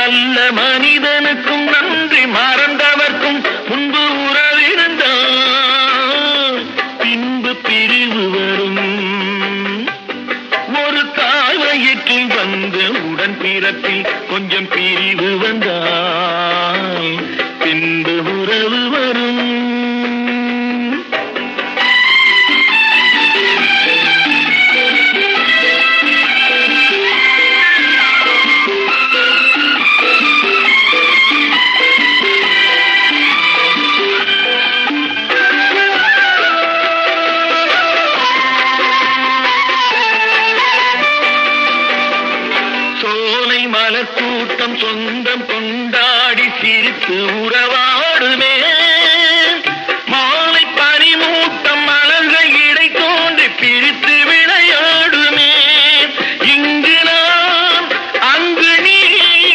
நல்ல மனிதனுக்கும் நன்றி மறந்தவர்க்கும் முன்பு உறவிருந்தான், பின்பு பிரிவு வரும். ஒரு தாய் வயிற்றில் வந்த உடன் பிறப்பில் கொஞ்சம் பிரிவு வந்தால் பின்பு உறவு வரும். மலர் கூட்டம் சொந்தம் கொண்டாடி சிரித்து உறவாடுமே.